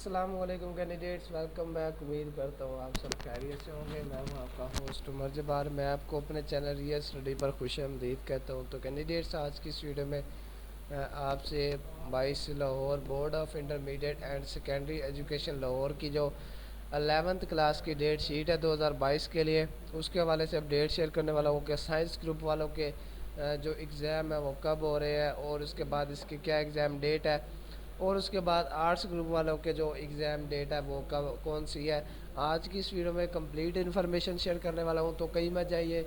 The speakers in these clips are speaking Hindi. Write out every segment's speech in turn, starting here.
अस्सलाम वालेकुम कैंडिडेट्स, वेलकम बैक। उम्मीद करता हूँ आप सब खैरियत से होंगे। मैं हूँ आपका होस्ट उमर जबार। मैं आपको अपने चैनल रियल स्टडी पर खुशामदीद कहता हूँ। तो कैंडिडेट्स, आज की इस वीडियो में मैं आपसे 22 Lahore board of intermediate and secondary education Lahore की जो 11th क्लास की डेट शीट है 2022 के लिए, उसके हवाले से अपडेट शेयर करने वाला हूँ कि साइंस ग्रुप वालों के जो एग्ज़ाम है वो कब हो रहे हैं और उसके बाद इसकी क्या एग्ज़ाम डेट है, और उसके बाद आर्ट्स ग्रुप वालों के जो एग्ज़ाम डेट है वो कब कौन सी है। आज की इस वीडियो में कंप्लीट इन्फॉर्मेशन शेयर करने वाला हूँ, तो कहीं मत जाइए,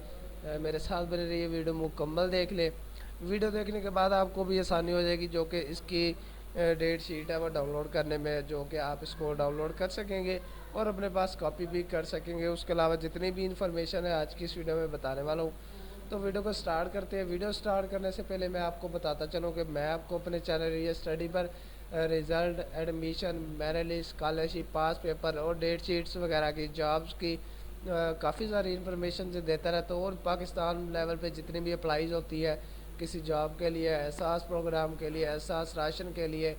मेरे साथ बने रहिए, वीडियो मुकम्मल देख ले। वीडियो देखने के बाद आपको भी आसानी हो जाएगी जो कि इसकी डेट शीट है वो डाउनलोड करने में, जो कि आप इसको डाउनलोड कर सकेंगे और अपने पास कॉपी भी कर सकेंगे। उसके अलावा जितनी भी इन्फॉर्मेशन है आज की इस वीडियो में बताने वाला हूँ। तो वीडियो को स्टार्ट करते हैं। वीडियो स्टार्ट करने से पहले मैं आपको बताता चलूँ कि मैं आपको अपने चैनल रियल स्टडी पर result, admission, merit list, scholarship, pass paper और डेट शीट्स वगैरह की, जॉब्स की काफ़ी सारी इन्फॉर्मेशन से देता रहता हूँ। और पाकिस्तान लेवल पे जितनी भी अप्लाईज होती है किसी जॉब के लिए, एहसास प्रोग्राम के लिए, एहसास राशन के लिए,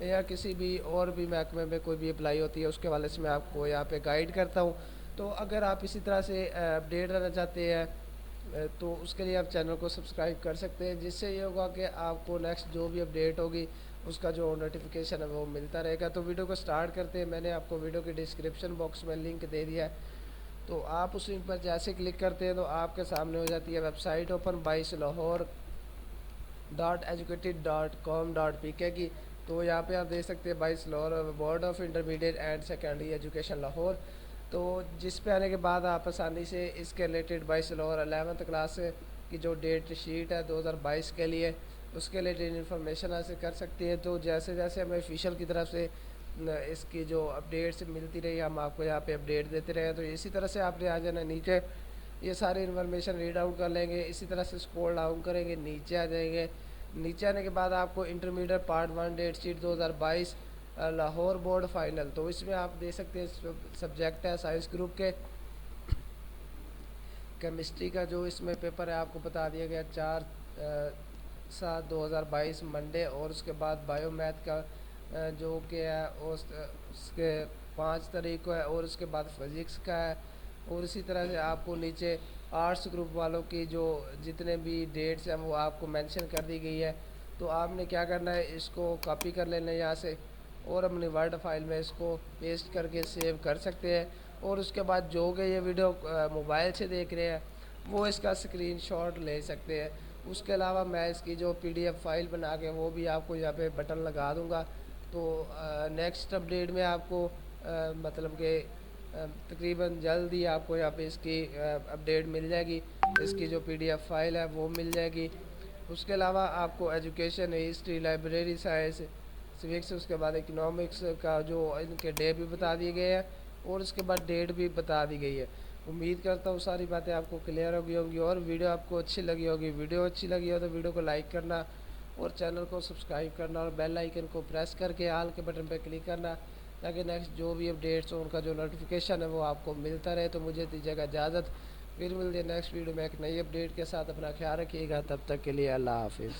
या किसी भी और भी महकमे में कोई भी अप्लाई होती है, उसके हवाले से मैं आपको यहाँ पे गाइड करता हूँ। तो अगर आप इसी तरह से अपडेट रहना चाहते हैं तो उसके लिए आप चैनल को सब्सक्राइब कर सकते हैं, जिससे ये होगा कि आपको नेक्स्ट जो भी अपडेट होगी उसका जो नोटिफिकेशन है वो मिलता रहेगा। तो वीडियो को स्टार्ट करते हैं। मैंने आपको वीडियो के डिस्क्रिप्शन बॉक्स में लिंक दे दिया है, तो आप उस लिंक पर जैसे क्लिक करते हैं तो आपके सामने हो जाती है वेबसाइट ओपन, BaisLahore.educated.com.pk की। तो यहाँ पे आप देख सकते हैं 22 Lahore board of intermediate and secondary education Lahore. तो जिस पे आने के बाद आप आसानी से इसके रिलेटेड 22 लाहौर 11th क्लास की जो डेट शीट है 2022 के लिए, उसके रिलेटेड इन्फॉर्मेशन हासिल कर सकती है। तो जैसे जैसे हमें ऑफिशियल की तरफ से इसकी जो अपडेट्स मिलती रही, हम आपको यहाँ पे अपडेट देते रहे। तो इसी तरह से आपने आ जाना नीचे, ये सारी इन्फॉर्मेशन रीड आउट कर लेंगे। इसी तरह से स्क्रॉल डाउन करेंगे, नीचे आ जाएंगे। नीचे आने के बाद आपको intermediate part 1 date sheet 2022 Lahore board final, तो इसमें आप दे सकते हैं सब्जेक्ट है साइंस ग्रुप के। केमिस्ट्री का जो इसमें पेपर है आपको बता दिया गया 4/7/2022 मंडे, और उसके बाद बायो मैथ का जो कि है उसके 5 तारीख को है, और उसके बाद फिज़िक्स का है। और इसी तरह से आपको नीचे आर्ट्स ग्रुप वालों की जो जितने भी डेट्स हैं वो आपको मेंशन कर दी गई है। तो आपने क्या करना है, इसको कॉपी कर लेना है यहाँ से और अपनी वर्ड फाइल में इसको पेस्ट करके सेव कर सकते हैं। और उसके बाद जो कि ये वीडियो मोबाइल से देख रहे हैं वो इसका स्क्रीनशॉट ले सकते हैं। उसके अलावा मैं इसकी जो पीडीएफ फाइल बना के वो भी आपको यहाँ पे बटन लगा दूँगा। तो नेक्स्ट अपडेट में आपको मतलब कि तकरीबन जल्द ही आपको यहाँ पे इसकी अपडेट मिल जाएगी, इसकी जो पीडीएफ फाइल है वो मिल जाएगी। उसके अलावा आपको education, history, library science, civics, उसके बाद इकोनॉमिक्स का जो इनके डे भी बता दिए गए हैं और उसके बाद डेट भी बता दी गई है। उम्मीद करता हूँ सारी बातें आपको क्लियर होगी होंगी और वीडियो आपको अच्छी लगी होगी। वीडियो अच्छी लगी हो तो वीडियो को लाइक करना और चैनल को सब्सक्राइब करना और बेल आइकन को प्रेस करके आल के बटन पर क्लिक करना, ताकि नेक्स्ट जो भी अपडेट्स हो उनका जो नोटिफिकेशन है वो आपको मिलता रहे। तो मुझे दीजिएगा इजाज़त, फिर मिलते हैं नेक्स्ट वीडियो में एक नई अपडेट के साथ। अपना ख्याल रखिएगा, तब तक के लिए अल्लाह हाफिज़।